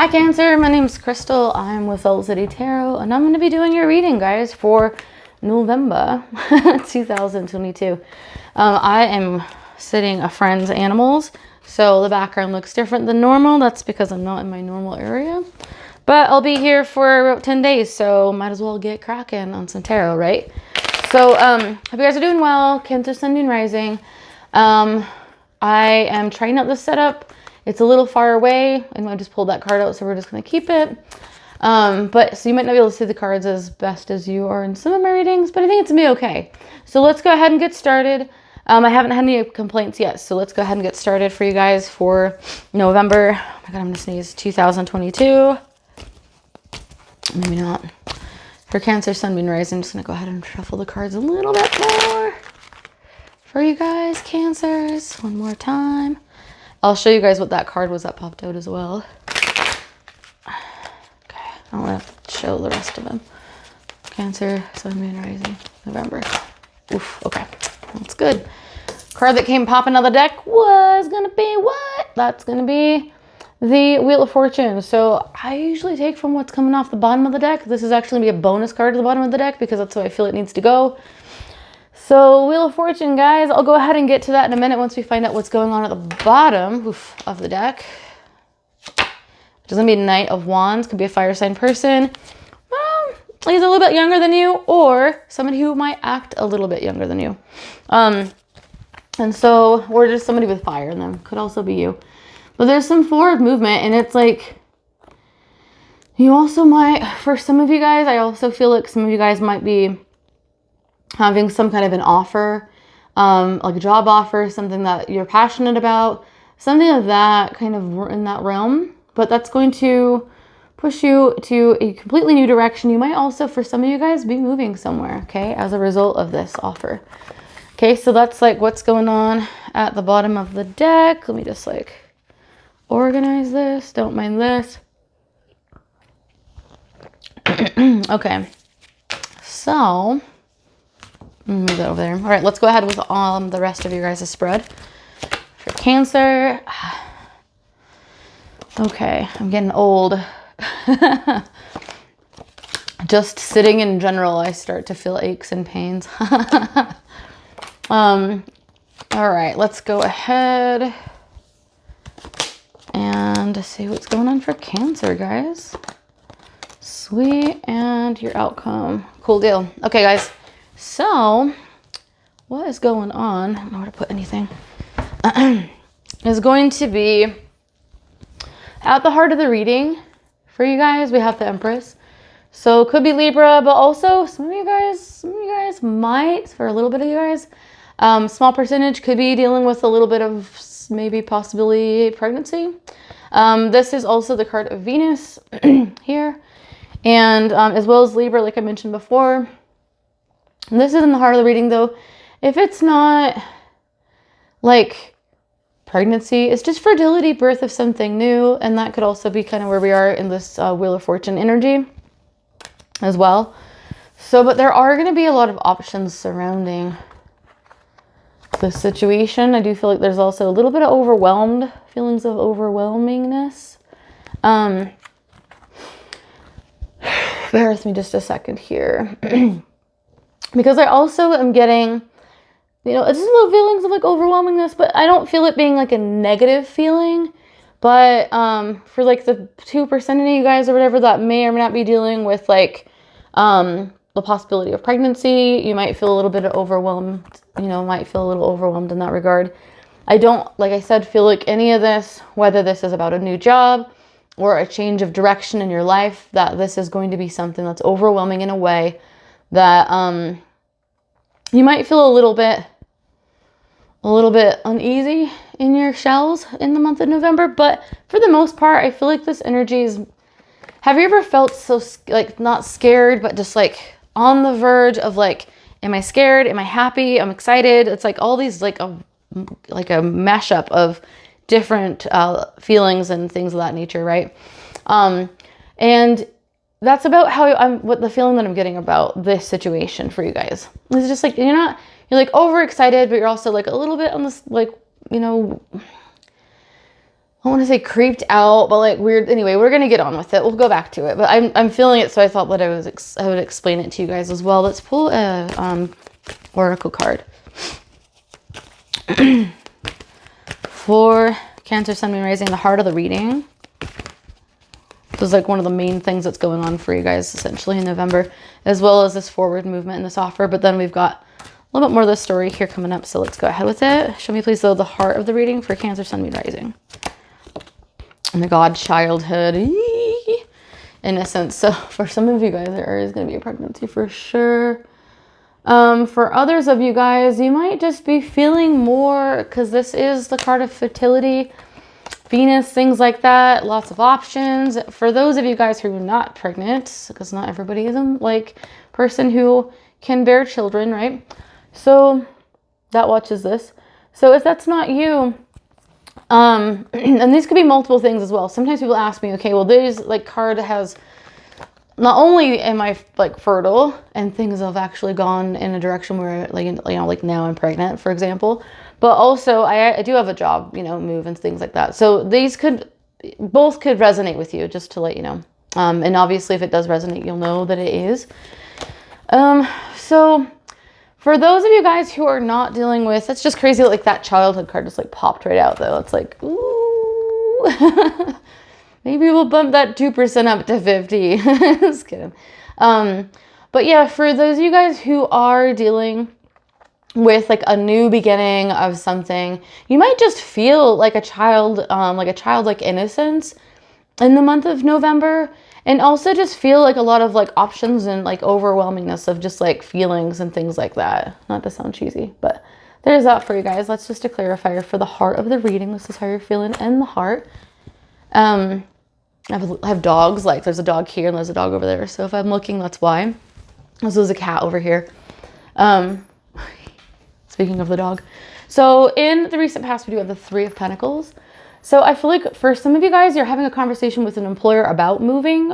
Hi Cancer, my name's Crystal. I'm with Salt City Tarot and I'm going to be doing your reading, guys, for November 2022. I am sitting a friend's animals, so the background looks different than normal. That's because I'm not in my normal area. But I'll be here for about 10 days, so might as well get cracking on some tarot, right? So hope you guys are doing well. Cancer, Sun, Moon, Rising. I am trying out this setup. It's a little far away, and I just pulled that card out, so we're just going to keep it. But so you might not be able to see the cards as best as you are in some of my readings, but I think it's going to be okay. So let's go ahead and get started. I haven't had any complaints yet, so let's go ahead and get started for you guys for November. Oh my God, I'm going to sneeze. 2022. Maybe not. For Cancer, Sun, Moon, Rising, I'm just going to go ahead and shuffle the cards a little bit more for you guys, Cancers. One more time. I'll show you guys what that card was that popped out as well. Okay, I don't want to show the rest of them. Cancer, Sun, Moon, Rising, November. Oof, okay, that's good. Card that came popping out of the deck was gonna be what? That's gonna be the Wheel of Fortune. So I usually take from what's coming off the bottom of the deck. This is actually gonna be a bonus card to the bottom of the deck because that's what I feel it needs to go. So Wheel of Fortune, guys, I'll go ahead and get to that in a minute once we find out what's going on at the bottom of the deck. It's going to be Knight of Wands. Could be a fire sign person. Well, he's a little bit younger than you, or somebody who might act a little bit younger than you. And so, or just somebody with fire in them. Could also be you. But there's some forward movement, and it's like, you also might, for some of you guys, I also feel like some of you guys might be having some kind of an offer, like a job offer, something that you're passionate about, something of that kind of in that realm, but that's going to push you to a completely new direction. You might also, for some of you guys, be moving somewhere, okay, as a result of this offer. Okay, so that's like what's going on at the bottom of the deck. Let me just like organize this. Don't mind this. Okay, so move that over there. All right, let's go ahead with the rest of you guys' spread. For Cancer, okay, I'm getting old. Just sitting in general, I start to feel aches and pains. All right, let's go ahead and see what's going on for Cancer, guys. Sweet, and your outcome. Cool deal. Okay, guys. So, what is going on? I don't know where to put anything. Is going to be at the heart of the reading for you guys. We have the Empress. So it could be Libra, but also some of you guys might, for a little bit of you guys, small percentage could be dealing with a little bit of maybe possibly pregnancy. This is also the card of Venus here, and as well as Libra, like I mentioned before. This is in the heart of the reading, though. If it's not like pregnancy, it's just fertility, birth of something new. And that could also be kind of where we are in this Wheel of Fortune energy as well. So, but there are going to be a lot of options surrounding the situation. I do feel like there's also a little bit of feelings of overwhelmingness. Bear with me just a second here. Because I also am getting, just little feelings of like overwhelmingness, but I don't feel it being like a negative feeling. But for like the 2% of you guys or whatever that may or may not be dealing with like the possibility of pregnancy, you might feel a little bit overwhelmed, might feel a little overwhelmed in that regard. I don't, like I said, feel like any of this, whether this is about a new job or a change of direction in your life, that this is going to be something that's overwhelming in a way that you might feel a little bit uneasy in your shells in the month of November. But for the most part, I feel like this energy is, have you ever felt so like not scared, but just like on the verge of like, am I scared? Am I happy? I'm excited. It's like all these like a mashup of different feelings and things of that nature, right? And that's about what the feeling that I'm getting about this situation for you guys. It's just like, you're like overexcited, but you're also like a little bit on this, like, I want to say creeped out, but like weird. Anyway, we're gonna get on with it. We'll go back to it, but I'm feeling it, so I thought that I would explain it to you guys as well. Let's pull a oracle card for Cancer, Sun, Moon, Rising, the heart of the reading. This is like one of the main things that's going on for you guys essentially in November, as well as this forward movement and this offer. But then we've got a little bit more of the story here coming up, so let's go ahead with it. Show me please though the heart of the reading for Cancer, Sun, Moon, Rising. Oh my God, childhood, innocence. So for some of you guys, there is going to be a pregnancy for sure. For others of you guys, you might just be feeling more, because this is the card of fertility, Venus, things like that, lots of options. For those of you guys who are not pregnant, because not everybody is a like person who can bear children, right? So that watches this. So if that's not you, and these could be multiple things as well. Sometimes people ask me, okay, well, this like card has, not only am I like fertile and things have actually gone in a direction where like, you know, like now I'm pregnant, for example, but also I do have a job, you know, move and things like that. So these both could resonate with you, just to let you know. And obviously if it does resonate, you'll know that it is. So for those of you guys who are not dealing with, that's just crazy. Like that childhood card just like popped right out though. It's like, ooh, maybe we'll bump that 2% up to 50. Just kidding. But yeah, for those of you guys who are dealing with like a new beginning of something, you might just feel like a child, like innocence in the month of November. And also just feel like a lot of like options and like overwhelmingness of just like feelings and things like that. Not to sound cheesy, but there's that for you guys. That's just a clarifier for the heart of the reading. This is how you're feeling in the heart. I have dogs, like there's a dog here and there's a dog over there. So if I'm looking, that's why. This is a cat over here. Speaking of the dog. So in the recent past, we do have the Three of Pentacles. So I feel like for some of you guys, you're having a conversation with an employer about moving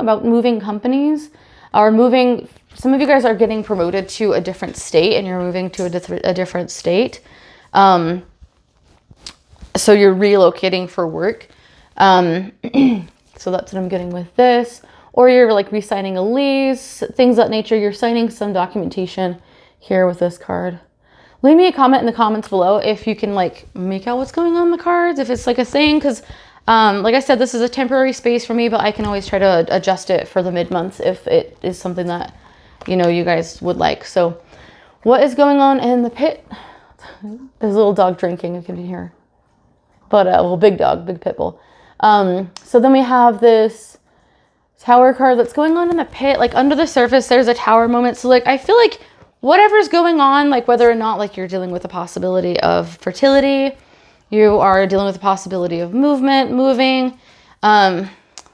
companies, or moving. Some of you guys are getting promoted to a different state and you're moving to a different state. So you're relocating for work. So that's what I'm getting with this. Or you're like re-signing a lease, things of that nature. You're signing some documentation here with this card. Leave me a comment in the comments below if you can like make out what's going on in the cards, if it's like a thing, because like I said, this is a temporary space for me, but I can always try to adjust it for the mid-months if it is something that, you know, you guys would like. So what is going on in the pit? There's a little dog drinking, you can hear. But, well, big dog, big pit bull. So then we have this Tower card that's going on in the pit. Like under the surface, there's a Tower moment. So like, I feel like whatever's going on, like whether or not like you're dealing with a possibility of fertility, you are dealing with the possibility of moving,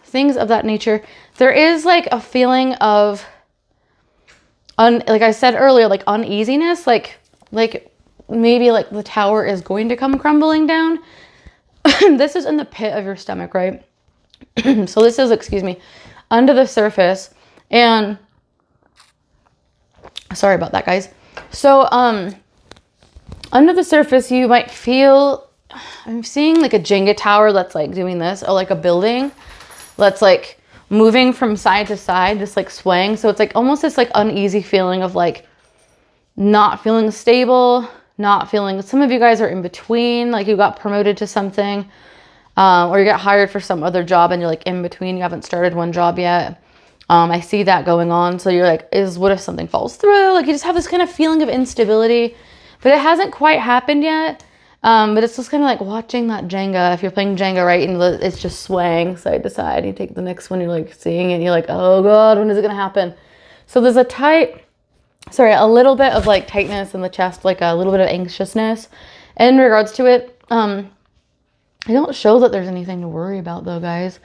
things of that nature. There is like a feeling of, like I said earlier, like uneasiness, like maybe like the tower is going to come crumbling down. This is in the pit of your stomach, right? So this is, excuse me, under the surface. And sorry about that, guys. So under the surface, you might feel, I'm seeing like a Jenga tower that's like doing this, or like a building that's like moving from side to side, just like swaying. So it's like almost this like uneasy feeling of like not feeling stable, not feeling, some of you guys are in between, like you got promoted to something, or you got hired for some other job and you're like in between, you haven't started one job yet. I see that going on. So you're like, what if something falls through? Like you just have this kind of feeling of instability, but it hasn't quite happened yet. But it's just kind of like watching that Jenga. If you're playing Jenga, right, and it's just swaying side to side, you take the next one, you're like seeing it, and you're like, oh God, when is it going to happen? So there's a little bit of like tightness in the chest, like a little bit of anxiousness in regards to it. I don't show that there's anything to worry about though, guys.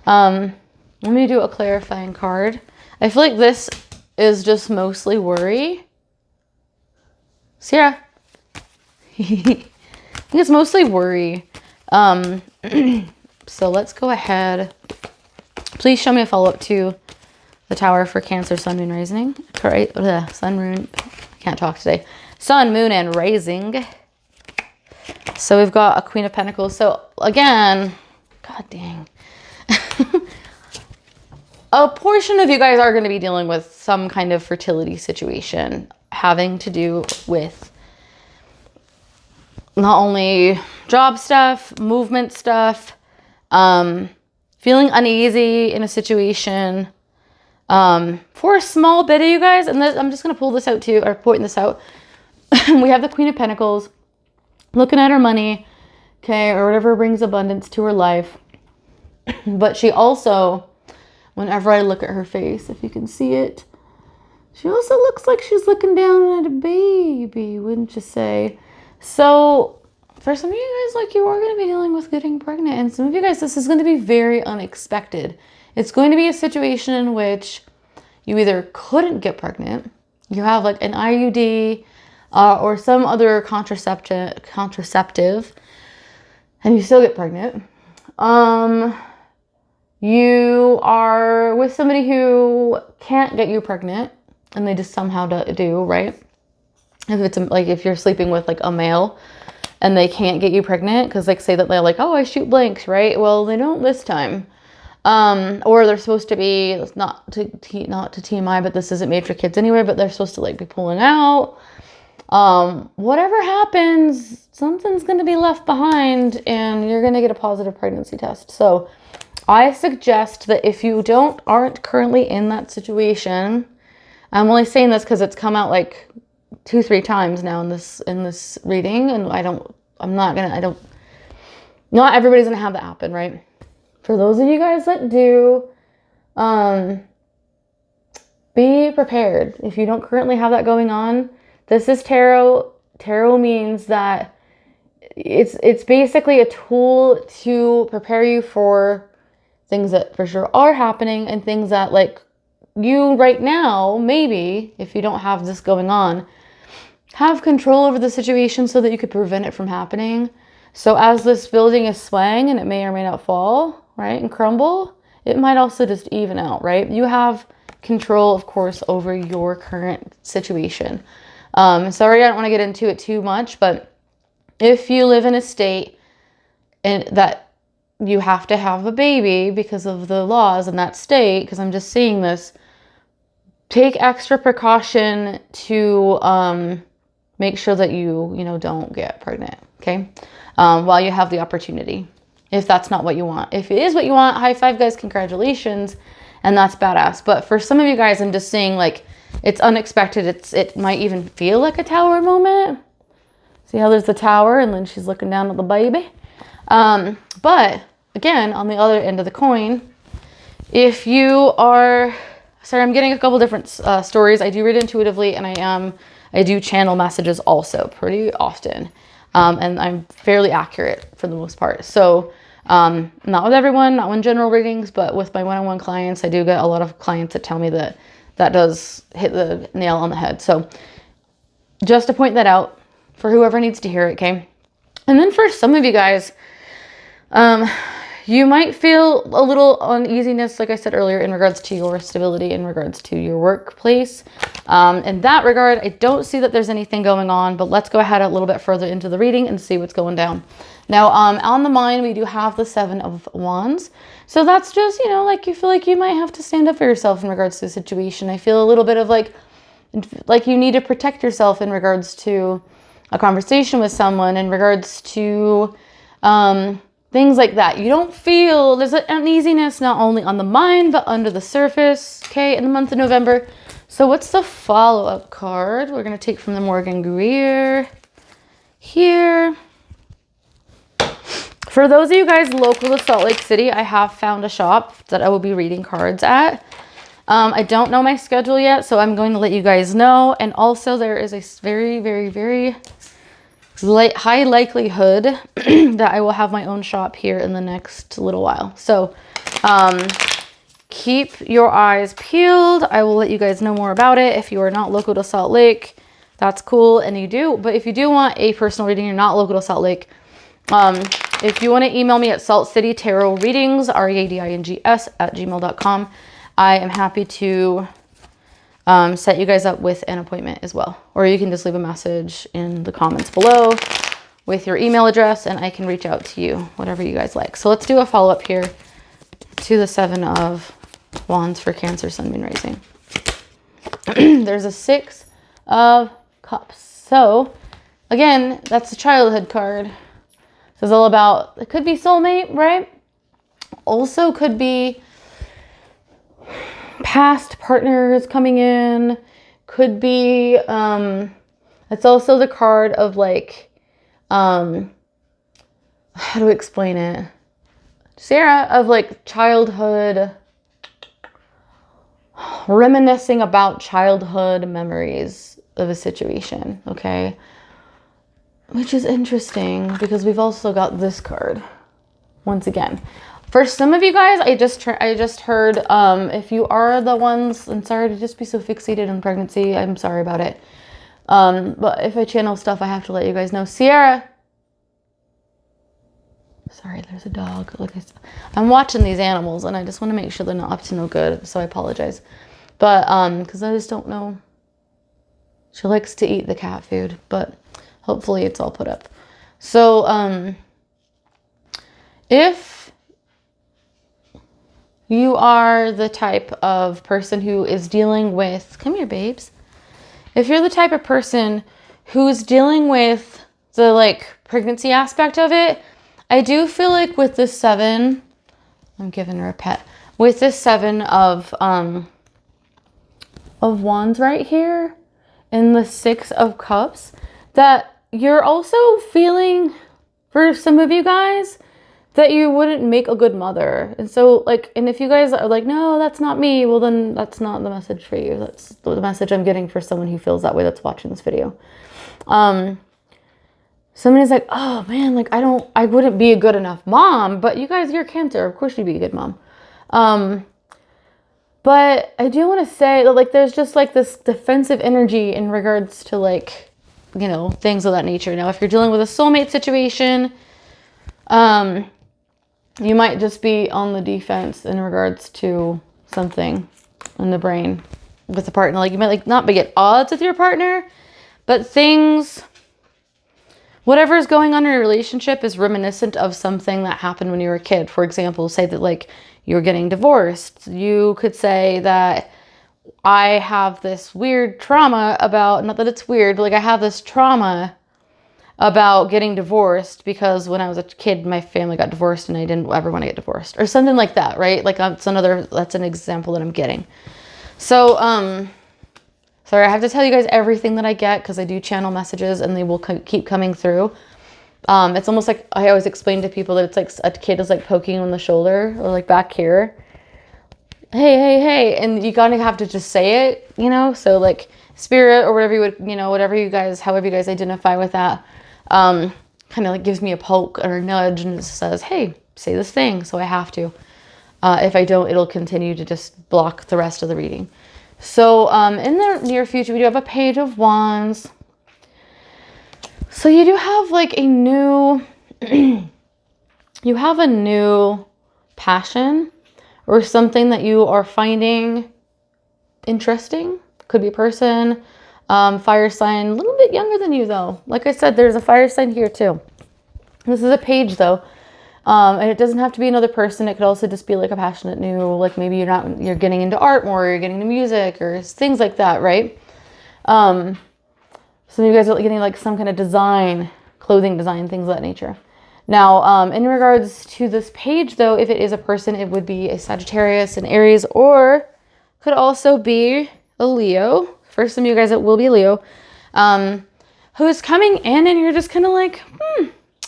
Let me do a clarifying card. I feel like this is just mostly worry. Sierra. I think it's mostly worry. So let's go ahead. Please show me a follow-up to the Tower for Cancer, Sun, Moon, Rising. Correct. Sun, Moon. I can't talk today. Sun, Moon, and Rising. So we've got a Queen of Pentacles. So again, God dang. A portion of you guys are going to be dealing with some kind of fertility situation having to do with not only job stuff, movement stuff, feeling uneasy in a situation. For a small bit of you guys, and I'm just going to pull this out too, or point this out. We have the Queen of Pentacles looking at her money, okay, or whatever brings abundance to her life. But she also, whenever I look at her face, if you can see it, she also looks like she's looking down at a baby, wouldn't you say? So for some of you guys, like, you are going to be dealing with getting pregnant. And some of you guys, this is going to be very unexpected. It's going to be a situation in which you either couldn't get pregnant, you have like an IUD or some other contraceptive, and you still get pregnant. You are with somebody who can't get you pregnant, and they just somehow do, right? If it's like if you're sleeping with like a male and they can't get you pregnant because like say that they're like, oh, I shoot blanks, right? Well, they don't this time. Or they're supposed to be, not to TMI, but this isn't made for kids anyway, but they're supposed to like be pulling out. Whatever happens, something's going to be left behind and you're going to get a positive pregnancy test. So I suggest that if you aren't currently in that situation, I'm only saying this because it's come out like 2-3 times now in this reading, and not everybody's going to have that happen, right? For those of you guys that do, be prepared. If you don't currently have that going on, this is tarot. Tarot means that it's basically a tool to prepare you for things that for sure are happening and things that like you right now, maybe if you don't have this going on, have control over the situation so that you could prevent it from happening. So as this building is swaying and it may or may not fall, right, and crumble, it might also just even out, right? You have control, of course, over your current situation. Sorry, I don't want to get into it too much, but if you live in a state and that you have to have a baby because of the laws in that state, because I'm just seeing this, take extra precaution to make sure that you don't get pregnant, okay? While you have the opportunity, if that's not what you want. If it is what you want, high five, guys, congratulations, and that's badass. But for some of you guys, I'm just saying, like, it's unexpected. It might even feel like a tower moment. See how there's the tower and then she's looking down at the baby. But again, on the other end of the coin, if you are, sorry, I'm getting a couple different stories. I do read intuitively, and I do channel messages also pretty often. And I'm fairly accurate for the most part. So not with everyone, not in general readings, but with my one-on-one clients, I do get a lot of clients that tell me that does hit the nail on the head. So just to point that out for whoever needs to hear it, okay? And then for some of you guys, you might feel a little uneasiness, like I said earlier, in regards to your stability, in regards to your workplace. In that regard, I don't see that there's anything going on, but let's go ahead a little bit further into the reading and see what's going down. Now, on the mind, we do have the 7 of Wands. So that's just, like you feel like you might have to stand up for yourself in regards to the situation. I feel a little bit of like you need to protect yourself in regards to a conversation with someone, in regards to things like that. You don't feel, there's an uneasiness not only on the mind, but under the surface, okay, in the month of November. So what's the follow-up card? We're going to take from the Morgan Greer here. For those of you guys local to Salt Lake City, I have found a shop that I will be reading cards at. I don't know my schedule yet, so I'm going to let you guys know. And also there is a very, very, very high likelihood that I will have my own shop here in the next little while. So keep your eyes peeled. I will let you guys know more about it. If you are not local to Salt Lake, that's cool. And you do, but if you do want a personal reading, you're not local to Salt Lake, if you want to email me at saltcitytarotreadings, READINGS@gmail.com, I am happy to set you guys up with an appointment as well. Or you can just leave a message in the comments below. with your email address and I can reach out to you, whatever you guys like. So let's do a follow-up here to the 7 of Wands for Cancer, Sun, Moon, Rising. There's a 6 of Cups. So again, that's the childhood card. So it's all about, it could be soulmate, right? Also could be past partners coming in. Could be, it's also the card of like, how do I explain it? Sarah, of like childhood, reminiscing about childhood memories of a situation, okay? Which is interesting because we've also got this card once again. For some of you guys, I just heard, if you are the ones, I'm sorry to just be so fixated on pregnancy. I'm sorry about it. But if I channel stuff, I have to let you guys know. Sierra. Sorry, there's a dog. Like I'm watching these animals and I just want to make sure they're not up to no good. So I apologize. But, because I just don't know. She likes to eat the cat food, but hopefully it's all put up. So, if you are the type of person who is dealing with, come here, babes. If you're the type of person who's dealing with the like pregnancy aspect of it, I do feel like with this 7, I'm giving her a pet, with this 7 of Wands right here and the 6 of Cups, that you're also feeling, for some of you guys, that you wouldn't make a good mother. And so like, and if you guys are like, no, that's not me, well then that's not the message for you. That's the message I'm getting for someone who feels that way that's watching this video. Somebody's like, oh man, like I wouldn't be a good enough mom, but you guys, you're Cancer, of course you'd be a good mom. But I do want to say that like there's just like this defensive energy in regards to like, you know, things of that nature. Now, if you're dealing with a soulmate situation, you might just be on the defense in regards to something in the brain with the partner. Like you might like not be at odds with your partner, but things, whatever is going on in your relationship is reminiscent of something that happened when you were a kid. For example, say that like you're getting divorced. You could say that I have this weird trauma about, not that it's weird, but like I have this trauma about getting divorced because when I was a kid, my family got divorced and I didn't ever want to get divorced or something like that, right? Like that's an example that I'm getting. So, sorry, I have to tell you guys everything that I get because I do channel messages and they will keep coming through. It's almost like I always explain to people that it's like a kid is like poking on the shoulder or like back here. Hey, hey, hey. And you kind of have to just say it, you know? So like spirit or whatever you would, you know, whatever you guys, however you guys identify with that, kind of like gives me a poke or a nudge and it says, hey, say this thing. So I have to. If I don't, it'll continue to just block the rest of the reading. So in the near future, we do have a Page of Wands. So you do have like a new, you have a new passion or something that you are finding interesting. Could be a person, fire sign, a little bit younger than you though. Like I said, there's a fire sign here too. This is a page though. And it doesn't have to be another person. It could also just be like a passionate new, like maybe you're getting into art more, or you're getting into music or things like that, right? Some of you guys are getting like some kind of design, clothing design, things of that nature. Now, in regards to this page though, if it is a person, it would be a Sagittarius, an Aries, or could also be a Leo. For some of you guys, it will be a Leo, who's coming in and you're just kind of like,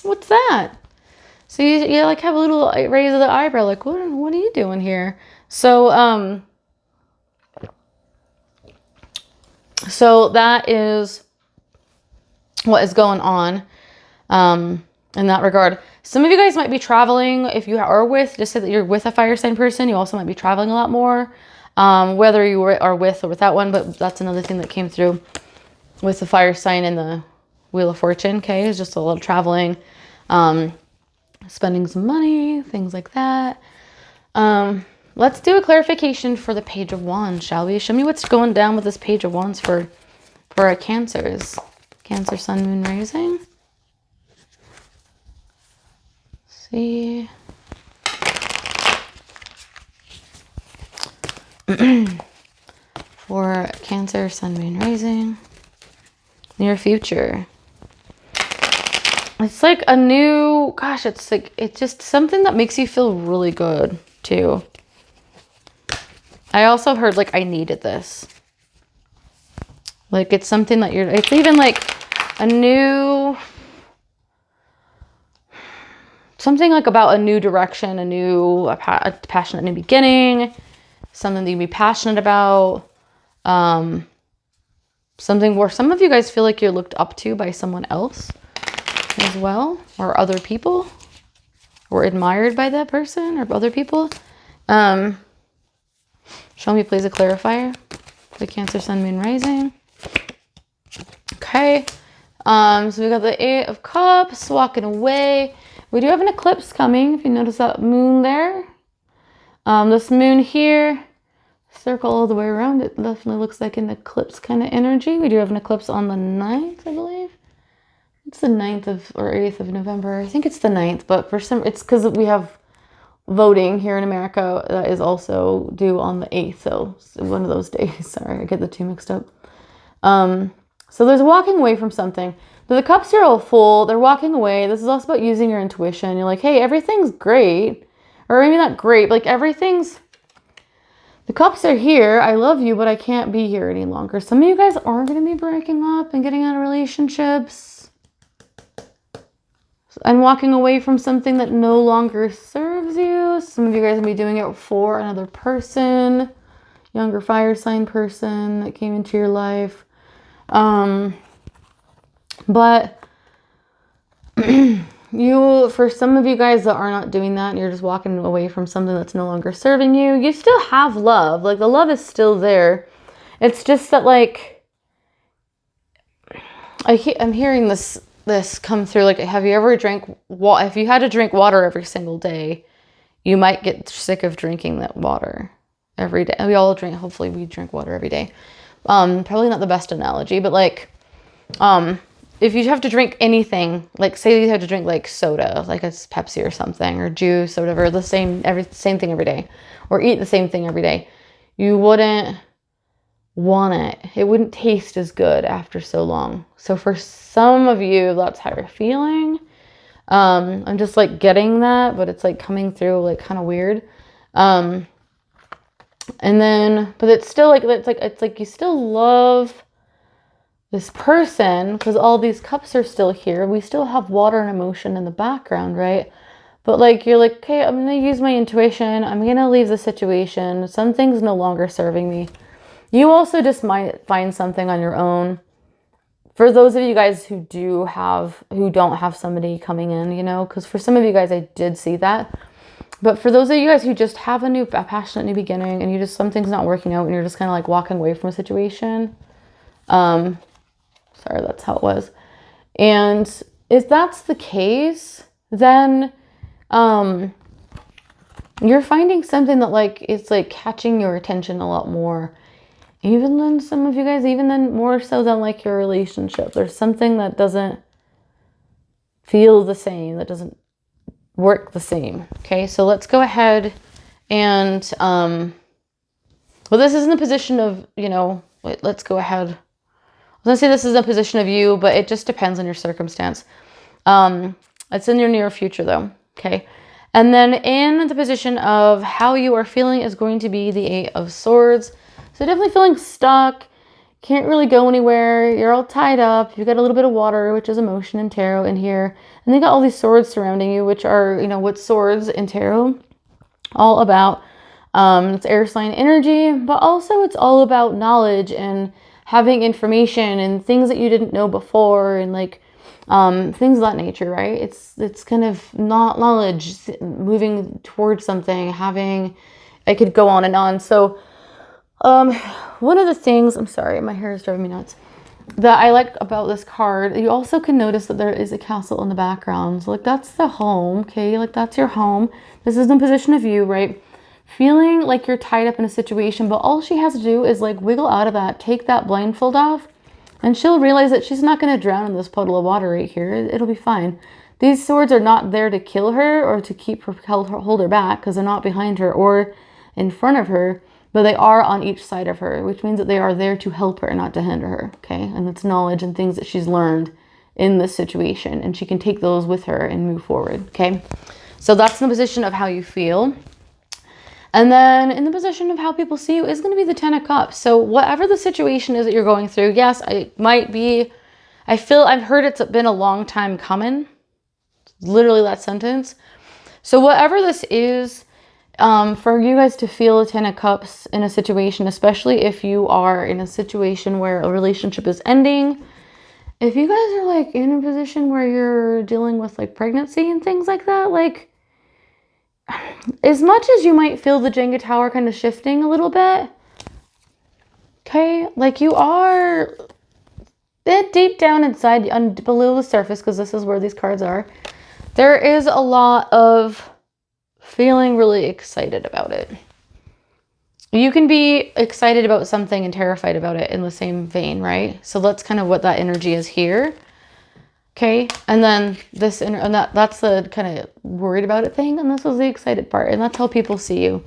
what's that? So you like have a little raise of the eyebrow, like, what are you doing here? So, so that is what is going on, in that regard. Some of you guys might be traveling. If you are with, just say that you're with a fire sign person, you also might be traveling a lot more, whether you are with or without one, but that's another thing that came through with the fire sign and the Wheel of Fortune, okay, is just a little traveling, spending some money, things like that. Let's do a clarification for the Page of Wands, shall we? Show me what's going down with this Page of Wands for our Cancers. Cancer, Sun, Moon, Rising. see. For Cancer, Sun, Moon, Rising. Near future. It's like a new, gosh, it's just something that makes you feel really good too. I also heard like I needed this. Like it's something that it's even like a new, something like about a new direction, a passionate new beginning, something that you'd be passionate about. Something where some of you guys feel like you're looked up to by someone else as well, or other people, or admired by that person or other people. Show me please a clarifier. The Cancer, Sun, Moon, Rising. Okay. So we got the Eight of Cups, walking away. We do have an eclipse coming, if you notice that moon there. This moon here, circle all the way around. It definitely looks like an eclipse kind of energy. We do have an eclipse on the 9th, I believe. It's the 9th or 8th of November. I think it's the 9th, but for some, it's because we have voting here in America that is also due on the 8th. So it's one of those days. Sorry, I get the two mixed up. So there's walking away from something. The cups are all full. They're walking away. This is also about using your intuition. You're like, hey, everything's great. Or maybe not great, but like everything's, the cups are here. I love you, but I can't be here any longer. Some of you guys are going to be breaking up and getting out of relationships and walking away from something that no longer serves you. Some of you guys will be doing it for another person, younger fire sign person that came into your life. But for some of you guys that are not doing that and you're just walking away from something that's no longer serving you, you still have love. Like the love is still there. It's just that like, I'm hearing this come through. Like, have you ever if you had to drink water every single day, you might get sick of drinking that water every day. We all drink, hopefully we drink water every day. Probably not the best analogy, but like, if you have to drink anything, like say you have to drink like soda, like it's Pepsi or something, or juice or whatever, the same thing every day, or eat the same thing every day, you wouldn't want it. It wouldn't taste as good after so long. So for some of you, that's how you're feeling. I'm just like getting that, but it's like coming through like kind of weird. And then, but it's still like, it's like you still love this person because all these cups are still here. We still have water and emotion in the background, right? But like, you're like, okay, I'm going to use my intuition. I'm going to leave the situation. Something's no longer serving me. You also just might find something on your own. For those of you guys who don't have somebody coming in, you know, because for some of you guys, I did see that. But for those of you guys who just have a passionate new beginning and something's not working out and you're just kind of like walking away from a situation. Sorry, that's how it was. And if that's the case, then you're finding something that like, it's like catching your attention a lot more. Even than some of you guys, even then more so than like your relationship. There's something that doesn't feel the same, that doesn't work the same. Okay, so let's go ahead and, well, this isn't a position of, you know, let's go ahead. I was gonna say this is a position of you, but it just depends on your circumstance. It's in your near future though, okay? And then in the position of how you are feeling is going to be the Eight of Swords. So definitely feeling stuck, can't really go anywhere, you're all tied up, you've got a little bit of water, which is emotion and tarot in here, and they got all these swords surrounding you, which are, you know, what swords in tarot all about. It's air sign energy, but also it's all about knowledge and having information and things that you didn't know before and like things of that nature, right? It's kind of not knowledge, moving towards something, I could go on and on. So one of the things, I'm sorry, my hair is driving me nuts, that I like about this card, you also can notice that there is a castle in the background. So like that's the home, okay? Like that's your home. This is the position of you, right? Feeling like you're tied up in a situation, but all she has to do is like wiggle out of that, take that blindfold off, and she'll realize that she's not going to drown in this puddle of water right here. It'll be fine. these swords are not there to kill her or to keep her, hold her back, because they're not behind her or in front of her, but they are on each side of her, which means that they are there to help her, not to hinder her, okay? And it's knowledge and things that she's learned in this situation, and she can take those with her and move forward, okay? So that's in the position of how you feel. And then in the position of how people see you is going to be the 10 of Cups. So whatever the situation is that you're going through, yes, it might be, I've heard it's been a long time coming. Literally that sentence. So whatever this is, for you guys to feel a 10 of Cups in a situation, especially if you are in a situation where a relationship is ending, if you guys are like in a position where you're dealing with like pregnancy and things like that, like, as much as you might feel the Jenga tower kind of shifting a little bit, okay, like you are a bit deep down inside, below the surface, because this is where these cards are, there is a lot of feeling really excited about it. You can be excited about something and terrified about it in the same vein, right? So that's kind of what that energy is here. Okay, and then this, and that's the kind of worried about it thing, and this is the excited part, and that's how people see you.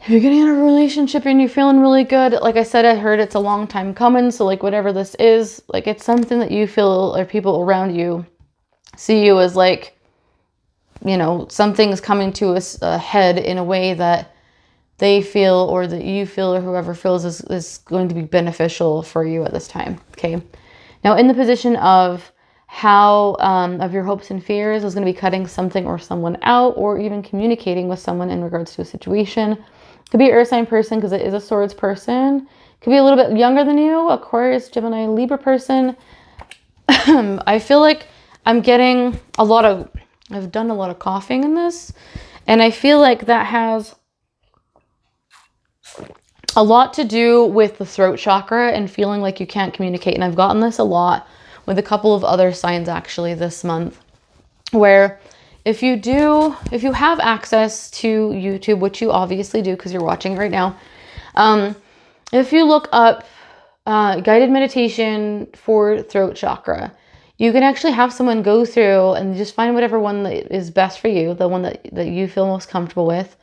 If you're getting in a relationship and you're feeling really good, like I said, I heard it's a long time coming, so like whatever this is, like it's something that you feel, or people around you see you as like, you know, something's coming to a head in a way that they feel, or that you feel, or whoever feels is going to be beneficial for you at this time, okay? Now, in the position of how, of your hopes and fears, is going to be cutting something or someone out, or even communicating with someone in regards to a situation. Could be an earth sign person, because it is a swords person. Could be a little bit younger than you, Aquarius, Gemini, Libra person. I feel like I'm getting I've done a lot of coughing in this, and I feel like that has a lot to do with the throat chakra and feeling like you can't communicate. And I've gotten this a lot with a couple of other signs actually this month, where if you have access to YouTube, which you obviously do because you're watching it right now, if you look up guided meditation for throat chakra, you can actually have someone go through and just find whatever one that is best for you, the one that you feel most comfortable with,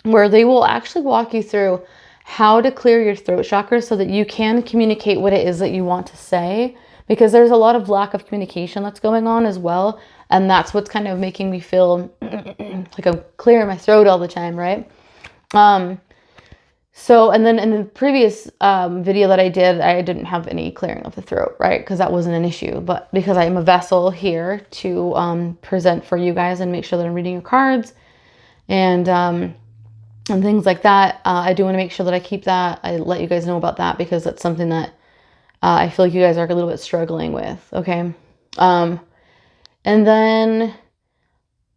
where they will actually walk you through how to clear your throat chakra so that you can communicate what it is that you want to say, because there's a lot of lack of communication that's going on as well, and that's what's kind of making me feel like I'm clearing my throat all the time, right? So, and then in the previous video that I didn't have any clearing of the throat, right? Because that wasn't an issue, but because I am a vessel here to present for you guys and make sure that I'm reading your cards and things like that, I do want to make sure that I keep that. I let you guys know about that because that's something that I feel like you guys are a little bit struggling with, okay? And then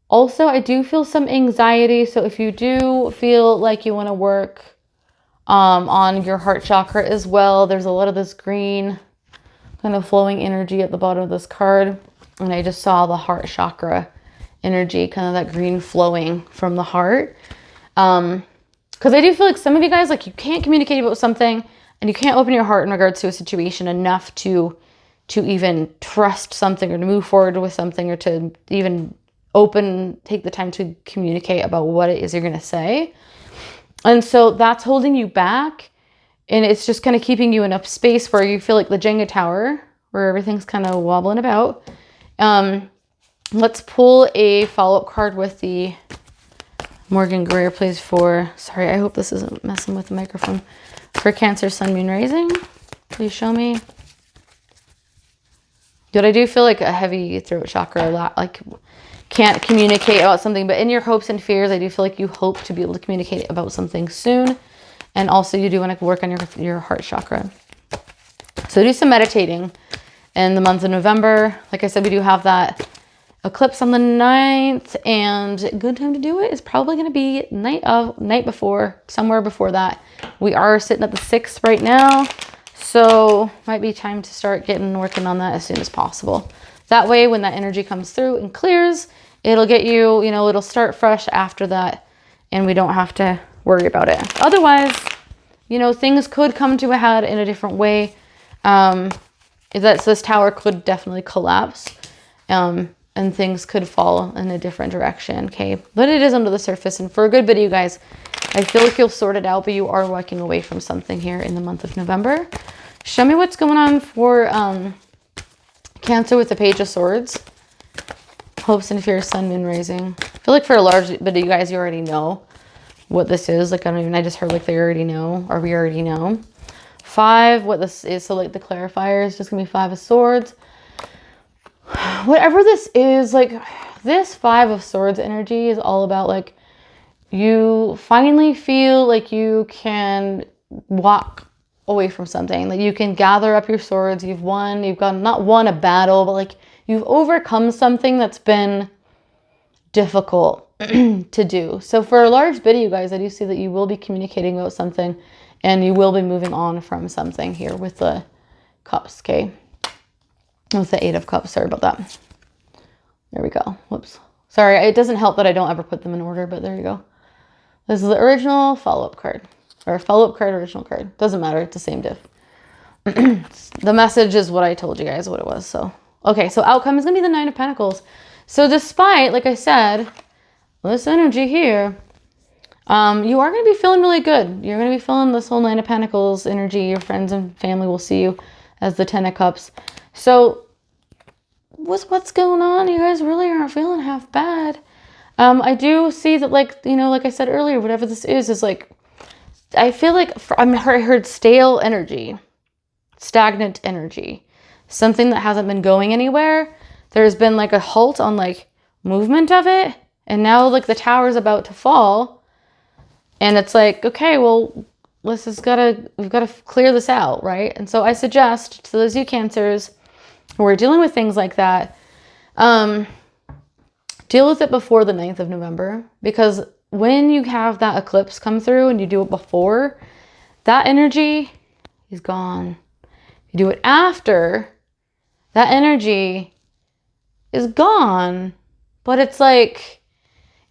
also I do feel some anxiety. So if you do feel like you want to work on your heart chakra as well, there's a lot of this green kind of flowing energy at the bottom of this card. And I just saw the heart chakra energy, kind of that green flowing from the heart. Because I do feel like some of you guys, like, you can't communicate about something and you can't open your heart in regards to a situation enough to even trust something or to move forward with something or to even take the time to communicate about what it is you're going to say. And so that's holding you back, and it's just kind of keeping you in a space where you feel like the Jenga tower, where everything's kind of wobbling about. Let's pull a follow-up card with the Morgan Greer, please, sorry, I hope this isn't messing with the microphone. For Cancer, Sun, Moon, Rising, please show me. But I do feel like a heavy throat chakra, a lot, like can't communicate about something, but in your hopes and fears, I do feel like you hope to be able to communicate about something soon. And also you do want to work on your heart chakra. So do some meditating in the month of November. Like I said, we do have that eclipse on the 9th, and a good time to do it is probably going to be night before, somewhere before that. We are sitting at the 6th right now, so might be time to start working on that as soon as possible. That way, when that energy comes through and clears, it'll get you, it'll start fresh after that, and we don't have to worry about it. Otherwise, things could come to a head in a different way. that this tower could definitely collapse. And things could fall in a different direction, okay? But it is under the surface, and for a good bit of you guys, I feel like you'll sort it out, but you are walking away from something here in the month of November. Show me what's going on for Cancer with the Page of Swords. Hopes and fears, sun, moon, rising. I feel like for a large bit of you guys, you already know what this is. Like, I just heard like they already know, or we already know. 5, what this is, so like the clarifier is just gonna be 5 of Swords. Whatever this is, like this 5 of Swords energy is all about like you finally feel like you can walk away from something, like you can gather up your swords. You've won, you've got not won a battle, but like you've overcome something that's been difficult to do. So for a large bit of you guys, I do see that you will be communicating about something and you will be moving on from something here with the Cups, okay? With the 8 of Cups, sorry about that. There we go. Whoops. Sorry, it doesn't help that I don't ever put them in order, but there you go. This is the original follow-up card. Or follow-up card, original card. Doesn't matter, it's the same diff. The message is what I told you guys what it was, so. Okay, so outcome is going to be the 9 of Pentacles. So despite, like I said, this energy here, you are going to be feeling really good. You're going to be feeling this whole 9 of Pentacles energy. Your friends and family will see you as the 10 of Cups. So what's going on? You guys really aren't feeling half bad. I do see that, like, you know, like I said earlier, whatever this is like, I feel like I heard stale energy, stagnant energy, something that hasn't been going anywhere. There's been like a halt on like movement of it. And now like the tower's about to fall. And it's like, okay, well, we've got to clear this out, right? And so I suggest to those you Cancers who are dealing with things like that, deal with it before the 9th of November, because when you have that eclipse come through and you do it before, that energy is gone. You do it after, that energy is gone. But it's like,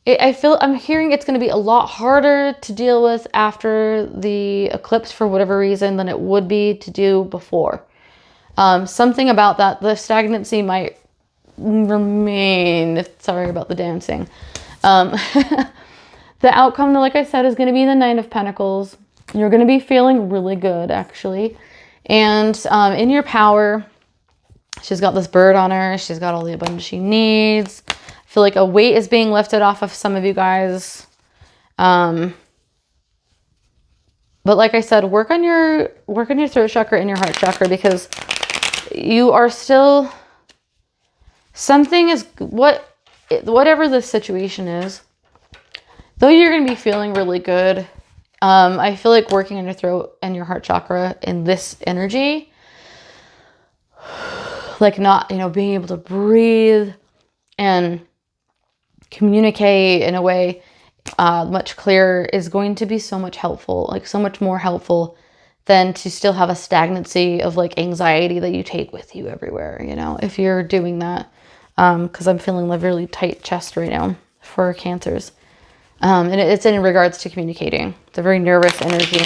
I'm hearing it's going to be a lot harder to deal with after the eclipse for whatever reason than it would be to do before. Something about that, the stagnancy might remain. Sorry about the dancing. The outcome, like I said, is going to be the 9 of Pentacles. You're going to be feeling really good, actually. And in your power, she's got this bird on her. She's got all the abundance she needs. I feel like a weight is being lifted off of some of you guys. But like I said, work on your throat chakra and your heart chakra, because you are still, something is, whatever the situation is, though you're going to be feeling really good, I feel like working on your throat and your heart chakra in this energy, like not, you know, being able to breathe and communicate in a way much clearer is going to be so much helpful, like so much more helpful than to still have a stagnancy of like anxiety that you take with you everywhere, you know, if you're doing that. Because I'm feeling a really tight chest right now for Cancers. And it's in regards to communicating. It's a very nervous energy.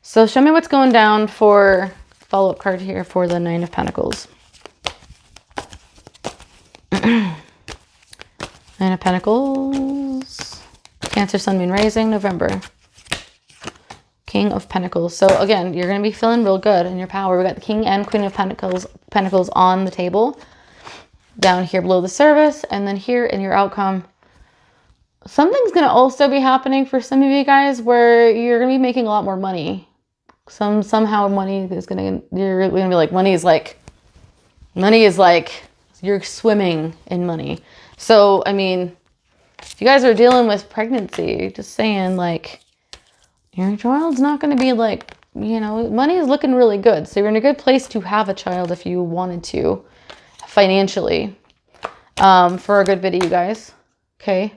So show me what's going down for follow-up card here for the 9 of Pentacles. 9 of Pentacles. Cancer, Sun, Moon, Rising, November. King of Pentacles. So again, you're going to be feeling real good in your power. We got the King and Queen of Pentacles on the table. Down here below the service. And then here in your outcome, something's going to also be happening for some of you guys where you're going to be making a lot more money. Somehow money is going to, you're going to be like, money is like, you're swimming in money. So, I mean, if you guys are dealing with pregnancy, just saying, like, your child's not going to be like, you know, money is looking really good. So you're in a good place to have a child if you wanted to, financially, for a good bit of you guys. Okay.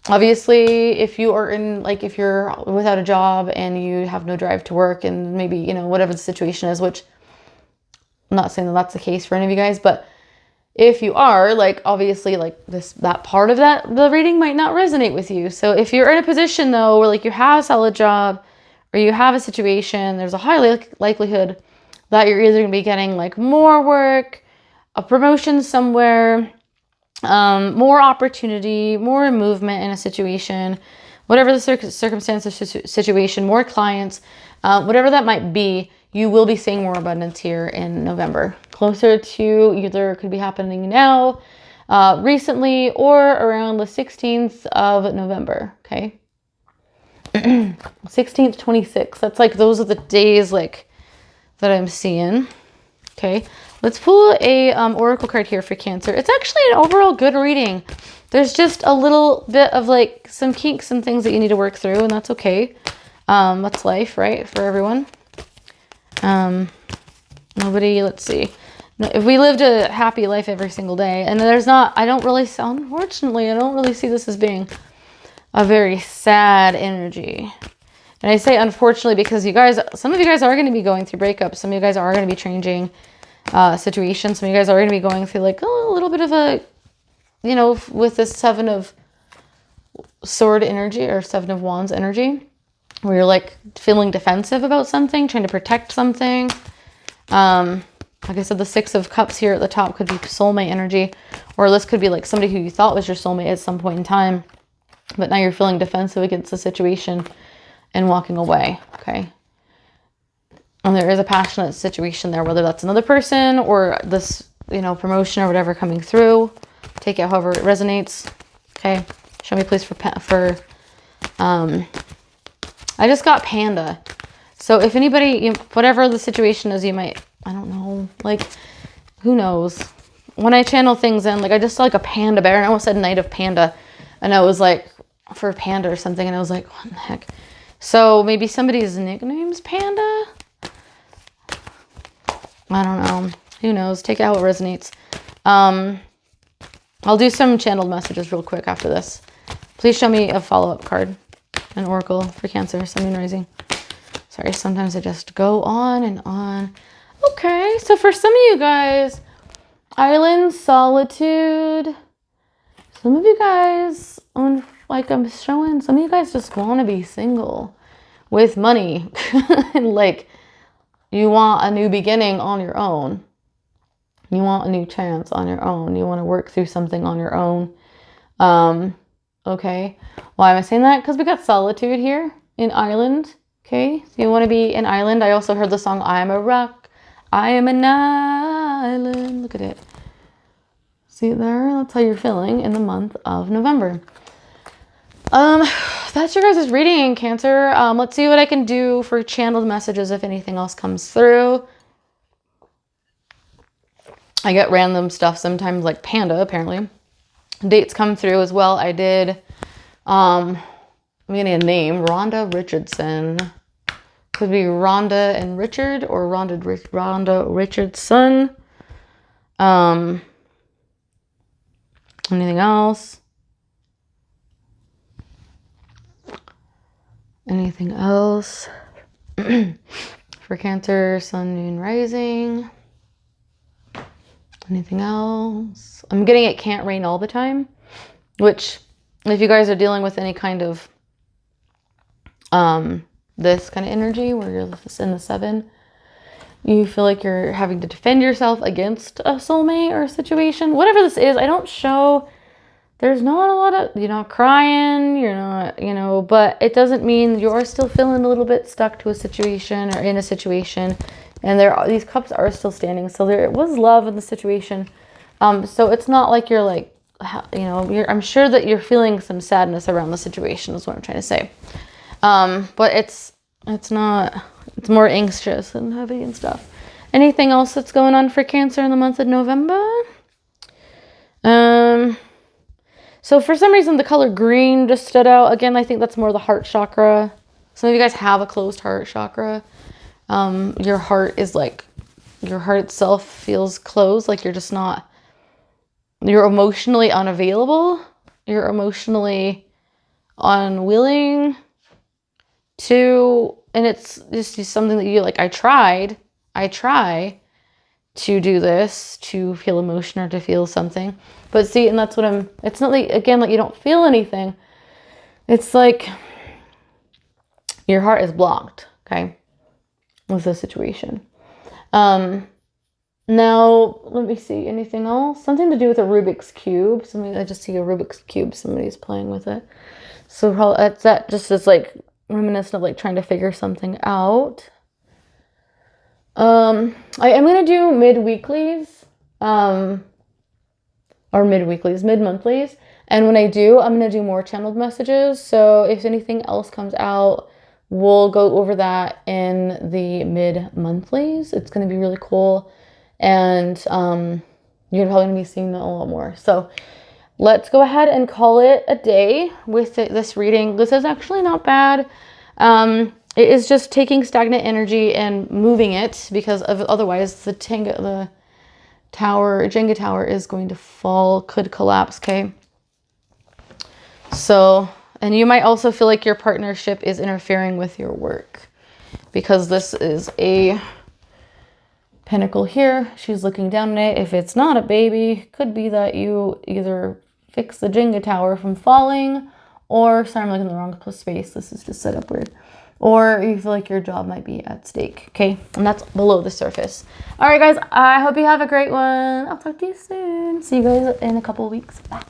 Obviously, if you are in, like, if you're without a job and you have no drive to work and maybe, you know, whatever the situation is, which I'm not saying that that's the case for any of you guys, but if you are, like, obviously, like, that part of the reading might not resonate with you. So if you're in a position, though, where, like, you have a solid job or you have a situation, there's a high likelihood that you're either going to be getting like more work, a promotion somewhere, more opportunity, more movement in a situation, whatever the circumstance or situation, more clients, whatever that might be, you will be seeing more abundance here in November. Closer to either could be happening now, recently, or around the 16th of November, okay? 16th, 26th. That's like, those are the days like that I'm seeing. Okay, let's pull a oracle card here for Cancer. It's actually an overall good reading. There's just a little bit of like some kinks and things that you need to work through, and that's okay. That's life, right? For everyone. Nobody, let's see. If we lived a happy life every single day, and there's not, unfortunately, I don't really see this as being a very sad energy. And I say unfortunately because some of you guys are going to be going through breakups. Some of you guys are going to be changing situations. Some of you guys are going to be going through like a little bit of a, with this 7 of Sword energy or 7 of Wands energy, where you're like feeling defensive about something, trying to protect something. Like I said, the 6 of Cups here at the top could be soulmate energy, or this could be like somebody who you thought was your soulmate at some point in time, but now you're feeling defensive against the situation and walking away, okay? And there is a passionate situation there, whether that's another person or this, promotion or whatever coming through. Take it however it resonates, okay? Show me please for I just got Panda. So if anybody, whatever the situation is, you might, I don't know, like, who knows? When I channel things in, like, I just saw like a panda bear, and I almost said Knight of Panda, and I was like, for Panda or something, and I was like, what the heck? So maybe somebody's nickname's Panda? I don't know. Who knows? Take it how it resonates. I'll do some channeled messages real quick after this. Please show me a follow-up card. An oracle for Cancer, Sun, Moon, Rising. Sorry, sometimes I just go on and on. Okay, so for some of you guys, Island, Solitude. Some of you guys, like I'm showing, some of you guys just want to be single with money. And like, you want a new beginning on your own. You want a new chance on your own. You want to work through something on your own. Okay. Why am I saying that? Because we got Solitude here in Island. Okay. So you want to be an island. I also heard the song, I am a rock. I am an island. Look at it. See it there? That's how you're feeling in the month of November. That's your guys' reading in Cancer. Let's see what I can do for channeled messages if anything else comes through. I get random stuff sometimes, like Panda, apparently. Dates come through as well. I did, I'm getting a name, Rhonda Richardson. Could be Rhonda and Richard, or Rhonda Richardson. Anything else? Anything else? For Cancer, Sun, Moon, Rising. Anything else? I'm getting it can't rain all the time, which if you guys are dealing with any kind of this kind of energy where you're in the 7, you feel like you're having to defend yourself against a soulmate or a situation, whatever this is. I don't show, there's not a lot of, you're not crying, you're not, but it doesn't mean you're still feeling a little bit stuck to a situation or in a situation. And these cups are still standing. So there was love in the situation. So it's not like you're like, I'm sure that you're feeling some sadness around the situation is what I'm trying to say. But it's not, it's more anxious and heavy and stuff. Anything else that's going on for Cancer in the month of November? So for some reason, the color green just stood out. Again, I think that's more the heart chakra. Some of you guys have a closed heart chakra. Your heart is like, your heart itself feels closed, like you're just not, you're emotionally unavailable. You're emotionally unwilling to, and it's just something that you like, I try to do this, to feel emotion or to feel something. But see, and that's what it's not like, again, like you don't feel anything. It's like your heart is blocked, okay? With the situation. Now, let me see, anything else? Something to do with a Rubik's Cube. I just see a Rubik's Cube. Somebody's playing with it. So probably that just is like reminiscent of like trying to figure something out. I am going to do mid-weeklies, or mid-monthlies. And when I do, I'm going to do more channeled messages. So if anything else comes out, we'll go over that in the mid-monthlies. It's going to be really cool. And you're probably going to be seeing that a lot more. So let's go ahead and call it a day with this reading. This is actually not bad. It is just taking stagnant energy and moving it, because otherwise the Jenga tower is going to fall, could collapse, okay? So, and you might also feel like your partnership is interfering with your work, because this is a pentacle here. She's looking down at it. If it's not a baby, could be that you either fix the Jenga tower from falling, or, sorry, I'm looking in the wrong space. This is just set up weird. Or you feel like your job might be at stake, okay? And that's below the surface. All right, guys, I hope you have a great one. I'll talk to you soon. See you guys in a couple of weeks. Bye.